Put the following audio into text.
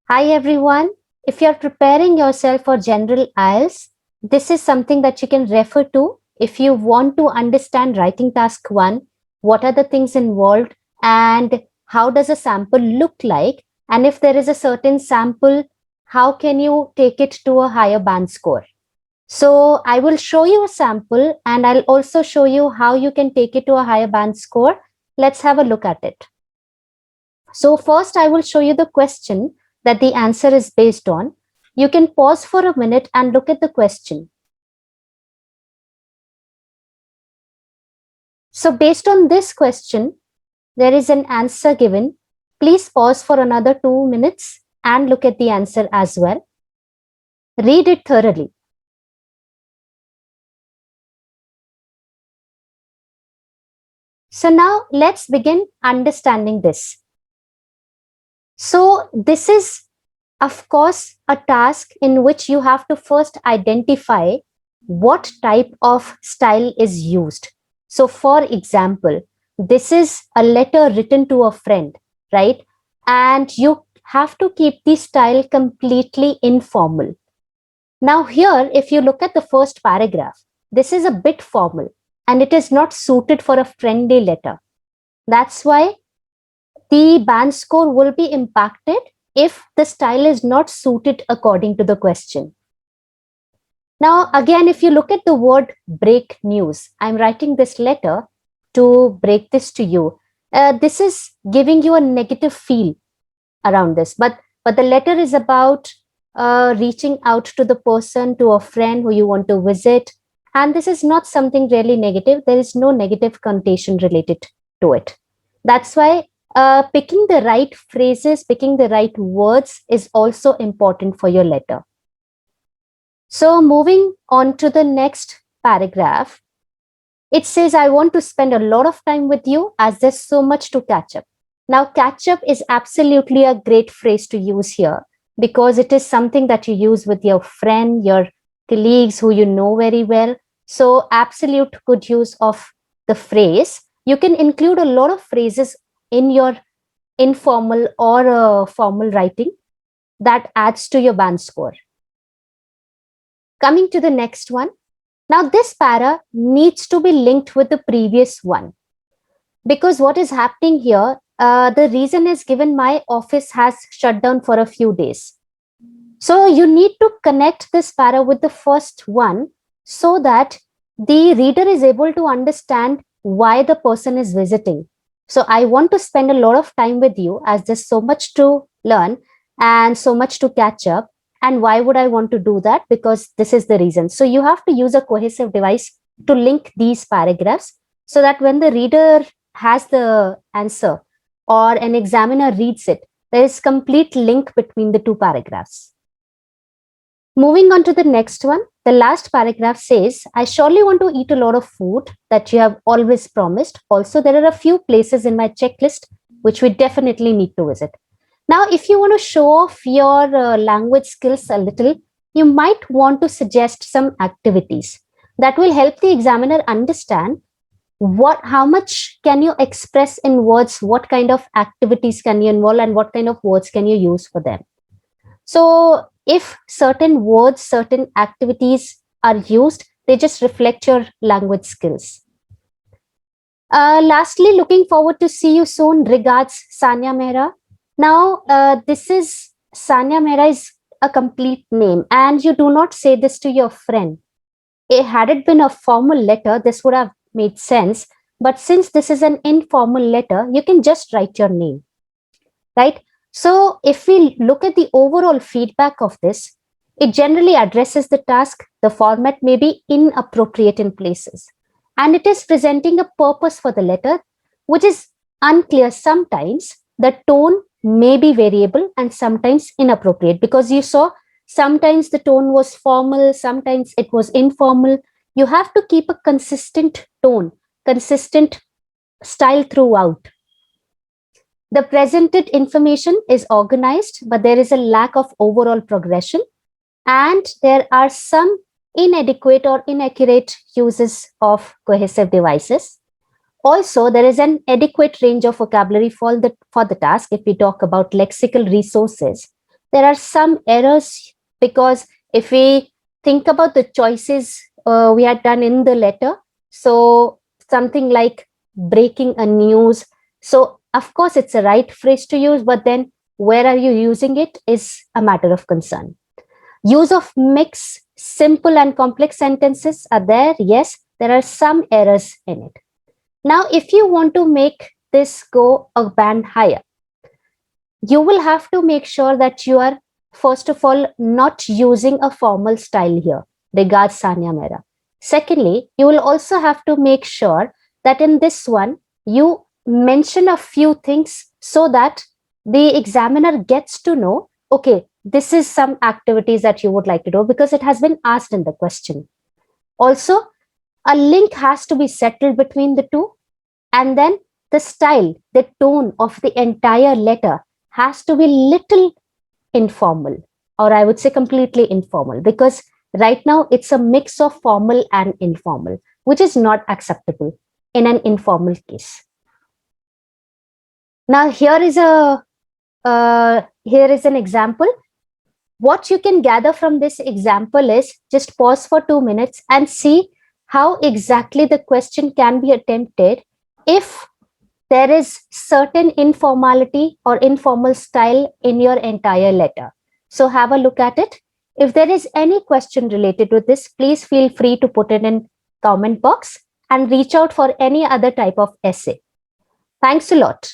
Hi everyone. If you're preparing yourself for general IELTS, this is something that you can refer to if you want to understand writing task 1, what are the things involved and how does a sample look like, and if there is a certain sample, how can you take it to a higher band score. So I will show you a sample and I'll also show you how you can take it to a higher band score. Let's have a look at it. So first I will show you the question that the answer is based on. You can pause for a minute and look at the question. So based on this question, there is an answer given. Please pause for another 2 minutes and look at the answer as well. Read it thoroughly. So now let's begin understanding this. So this is, of course, a task in which you have to first identify what type of style is used. So, for example, this is a letter written to a friend, right? And you have to keep the style completely informal. Now, here, if you look at the first paragraph, this is a bit formal and it is not suited for a friendly letter. That's why the band score will be impacted if the style is not suited according to the question. Now, again, if you look at the word break news, I'm writing this letter to break this to you. This is giving you a negative feel around this, but the letter is about reaching out to the person, to a friend who you want to visit, and this is not something really negative. There is no negative connotation related to it. That's why picking the right phrases, picking the right words is also important for your letter. So, moving on to the next paragraph, it says, I want to spend a lot of time with you as there's so much to catch up. Now, catch up is absolutely a great phrase to use here because it is something that you use with your friend, your colleagues who you know very well. So, absolute good use of the phrase. You can include a lot of phrases in your informal or formal writing that adds to your band score. Coming to the next one. Now, this para needs to be linked with the previous one because what is happening here, the reason is given my office has shut down for a few days. So, you need to connect this para with the first one so that the reader is able to understand why the person is visiting. So, I want to spend a lot of time with you as there's so much to learn and so much to catch up. And why would I want to do that? Because this is the reason. So you have to use a cohesive device to link these paragraphs so that when the reader has the answer or an examiner reads it, there is complete link between the two paragraphs. Moving on to the next one, the last paragraph says, I surely want to eat a lot of food that you have always promised. Also, there are a few places in my checklist which we definitely need to visit. Now, if you want to show off your language skills a little, you might want to suggest some activities that will help the examiner understand how much can you express in words, what kind of activities can you involve, and what kind of words can you use for them. So, if certain words, certain activities are used, they just reflect your language skills. Lastly, looking forward to see you soon. Regards, Sanya Mehra. Now, this is Sanya Mehra is a complete name, and you do not say this to your friend. Had it been a formal letter, this would have made sense. But since this is an informal letter, you can just write your name, right? So, if we look at the overall feedback of this, it generally addresses the task. The format may be inappropriate in places, and it is presenting a purpose for the letter, which is unclear sometimes. The tone may be variable and sometimes inappropriate because you saw sometimes the tone was formal, sometimes it was informal. You have to keep a consistent tone, consistent style throughout. The presented information is organized, but there is a lack of overall progression, and there are some inadequate or inaccurate uses of cohesive devices. Also, there is an adequate range of vocabulary for the task. If we talk about lexical resources, there are some errors, because if we think about the choices we had done in the letter, so something like breaking a news. So of course it's a right phrase to use, but then where are you using it is a matter of concern. Use of mix, simple and complex sentences are there. Yes, there are some errors in it. Now, if you want to make this go a band higher, you will have to make sure that you are, first of all, not using a formal style here. Regards, Sanya Mehra. Secondly, you will also have to make sure that in this one, you mention a few things so that the examiner gets to know, okay, this is some activities that you would like to do because it has been asked in the question. Also, a link has to be settled between the two, and then the style, the tone of the entire letter has to be little informal, or I would say completely informal, because right now it's a mix of formal and informal, which is not acceptable in an informal case. Now here is an example. What you can gather from this example is, just pause for 2 minutes and see how exactly the question can be attempted if there is certain informality or informal style in your entire letter. So have a look at it. If there is any question related to this, please feel free to put it in comment box and reach out for any other type of essay. Thanks a lot.